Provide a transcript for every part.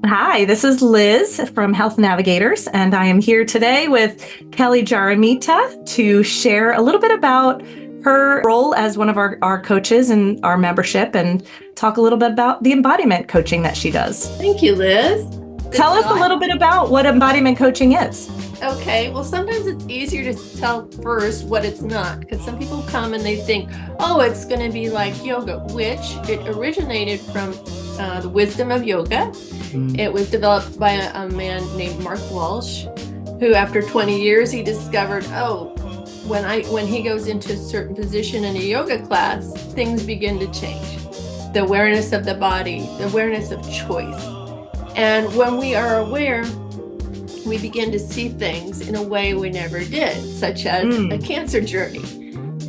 Hi, this is Liz from Health Navigators, and I am here today with Kelly Jaramita to share a little bit about her role as one of our coaches in our membership and talk a little bit about the embodiment coaching that she does. Thank you, Liz. Tell us a little bit about what embodiment coaching is. Okay, well, sometimes it's easier to tell first what it's not, because some people come and they think, oh, it's going to be like yoga, which it originated from the wisdom of yoga. It was developed by a man named Mark Walsh, who after 20 years, he discovered, oh, when he goes into a certain position in a yoga class, things begin to change. The awareness of the body, the awareness of choice. And when we are aware, we begin to see things in a way we never did, such as a cancer journey.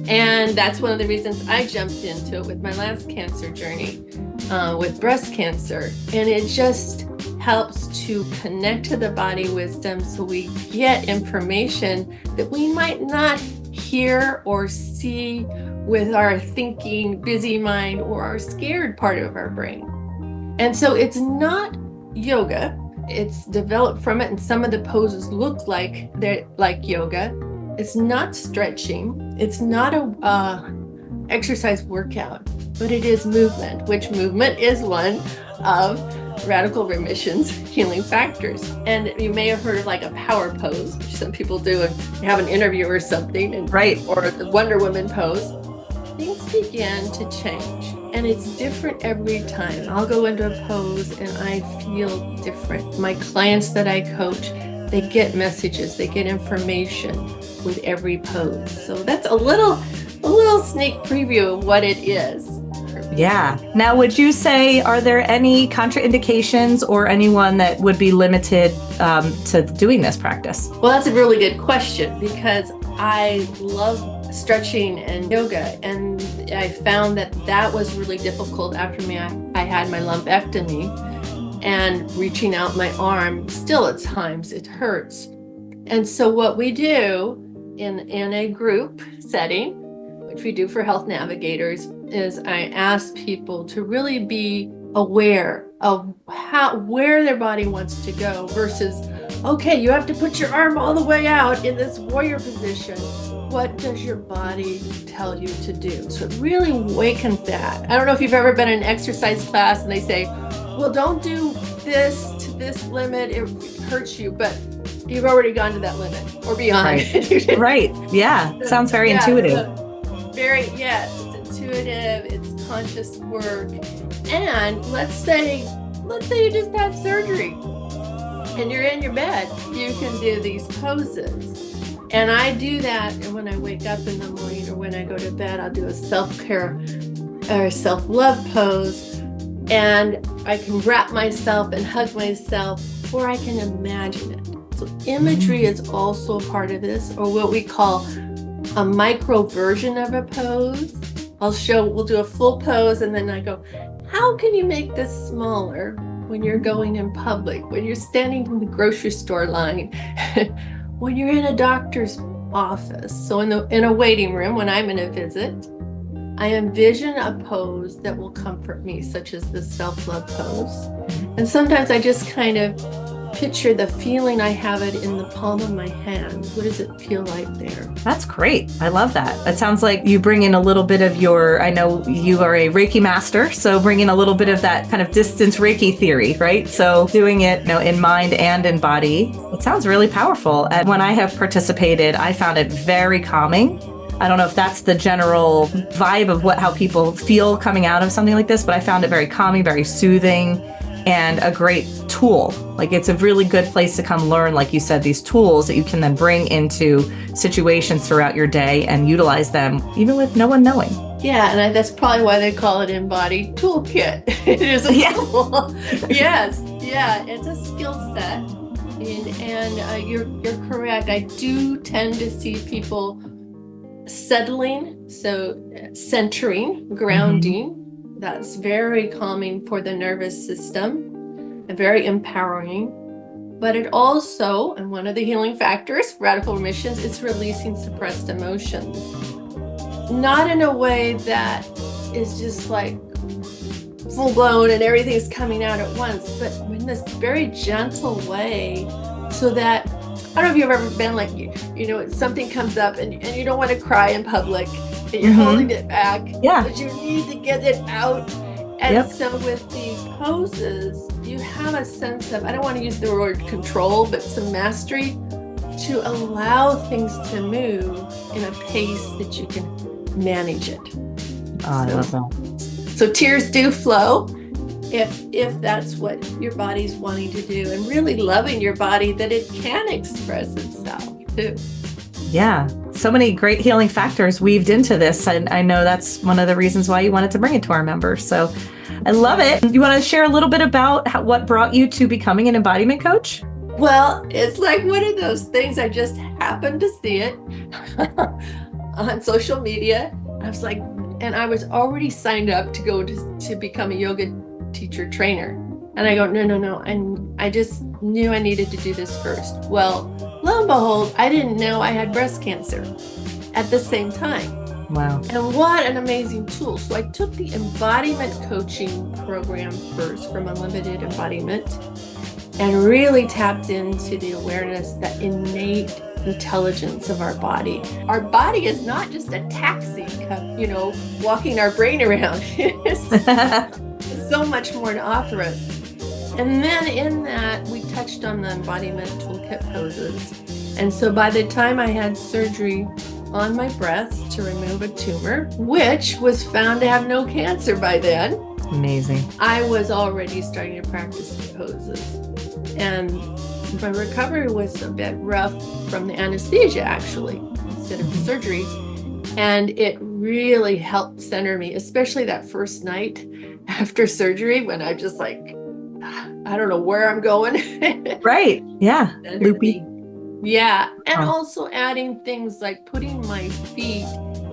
And that's one of the reasons I jumped into it with my last cancer journey, with breast cancer. And it just helps to connect to the body wisdom so we get information that we might not hear or see with our thinking, busy mind or our scared part of our brain. And so it's not yoga. It's developed from it, and some of the poses look like they're like yoga. It's not stretching. It's not a exercise workout, but it is movement, which movement is one of Radical Remission's healing factors. And you may have heard of like a power pose, which some people do and have an interview or something, and or the Wonder Woman pose. Things begin to change. And it's different every time. I'll go into a pose and I feel different. My clients that I coach, they get messages, they get information with every pose. So that's a little sneak preview of what it is. Yeah. Now, would you say, are there any contraindications or anyone that would be limited to doing this practice? Well, that's a really good question, because I love stretching and yoga, and I found that was really difficult after I had my lumpectomy, and reaching out my arm still at times it hurts. And so what we do in a group setting, which we do for Health Navigators, is I ask people to really be aware of where their body wants to go versus, okay, you have to put your arm all the way out in this warrior position. What does your body tell you to do? So it really awakens that. I don't know if you've ever been in an exercise class and they say, well, don't do this to this limit, it hurts you, but you've already gone to that limit or beyond. Right. Yeah. Sounds very intuitive. It's intuitive, it's conscious work. And let's say you just had surgery and you're in your bed, you can do these poses. And I do that, and when I wake up in the morning or when I go to bed, I'll do a self-care or self-love pose, and I can wrap myself and hug myself, or I can imagine it. So imagery is also a part of this, or what we call a micro version of a pose. We'll do a full pose, and then I go, how can you make this smaller when you're going in public, when you're standing in the grocery store line, when you're in a doctor's office? So in a waiting room, when I'm in a visit, I envision a pose that will comfort me, such as the self-love pose. And sometimes I just kind of picture the feeling I have it in the palm of my hand. What does it feel like there? That's great. I love that. It sounds like you bring in a little bit of I know you are a Reiki master, so bring in a little bit of that kind of distance Reiki theory, right? So doing it, in mind and in body, it sounds really powerful. And when I have participated, I found it very calming. I don't know if that's the general vibe of how people feel coming out of something like this, but I found it very calming, very soothing, and a great tool. Like, it's a really good place to come learn, like you said, these tools that you can then bring into situations throughout your day and utilize them even with no one knowing. Yeah, and that's probably why they call it Embodied Toolkit. It is a tool. Yes, yeah, it's a skill set. And you're correct. I do tend to see people settling, so centering, grounding. That's very calming for the nervous system and very empowering. But it also, and one of the healing factors, radical remissions, is releasing suppressed emotions. Not in a way that is just like full blown and everything's coming out at once, but in this very gentle way, so that, I don't know if you've ever been like, something comes up and you don't want to cry in public and you're holding it back, but you need to get it out. And so with these poses, you have a sense of, I don't want to use the word control, but some mastery to allow things to move in a pace that you can manage it. I love that. So tears do flow if that's what your body's wanting to do, and really loving your body that it can express itself too. Yeah, so many great healing factors weaved into this. And I know that's one of the reasons why you wanted to bring it to our members. So I love it. You want to share a little bit about what brought you to becoming an embodiment coach? Well, it's like one of those things, I just happened to see it on social media. I was like, and I was already signed up to go to become a yoga teacher trainer. And I go, no. And I just knew I needed to do this first. Well, lo and behold, I didn't know I had breast cancer at the same time. Wow. And what an amazing tool. So I took the embodiment coaching program first from Unlimited Embodiment and really tapped into the awareness, that innate intelligence of our body. Our body is not just a taxi, walking our brain around. It's so much more to offer us. And then in that, we touched on the embodiment toolkit poses. And so by the time I had surgery on my breast to remove a tumor, which was found to have no cancer by then. Amazing. I was already starting to practice the poses. And my recovery was a bit rough from the anesthesia, actually, instead of the surgery. And it really helped center me, especially that first night after surgery when I just like, I don't know where I'm going. Right. Yeah. Loopy. Yeah. And also adding things like putting my feet,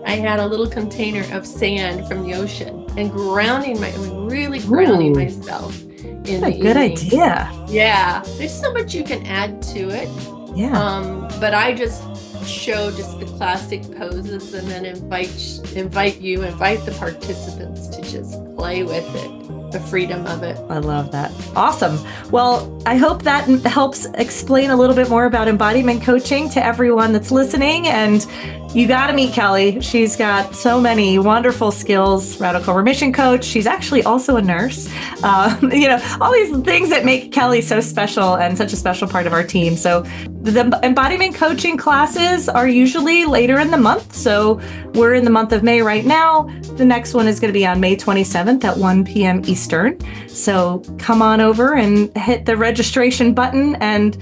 I had a little container of sand from the ocean and grounding myself in the good evening. idea. Yeah. There's so much you can add to it. Yeah. But I just show just the classic poses and then invite the participants to just play with it, the freedom of it. I love that. Awesome. Well, I hope that helps explain a little bit more about embodiment coaching to everyone that's listening. And you got to meet Kelly. She's got so many wonderful skills. Radical remission coach. She's actually also a nurse. All these things that make Kelly so special and such a special part of our team. So the embodiment coaching classes are usually later in the month. So we're in the month of May right now. The next one is going to be on May 27th at 1 p.m. Eastern. So come on over and hit the registration button and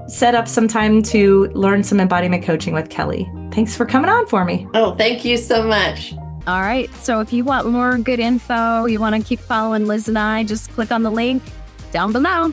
set up some time to learn some embodiment coaching with Kelly. Thanks for coming on for me. Oh, thank you so much. All right. So if you want more good info, you want to keep following Liz and I, just click on the link down below.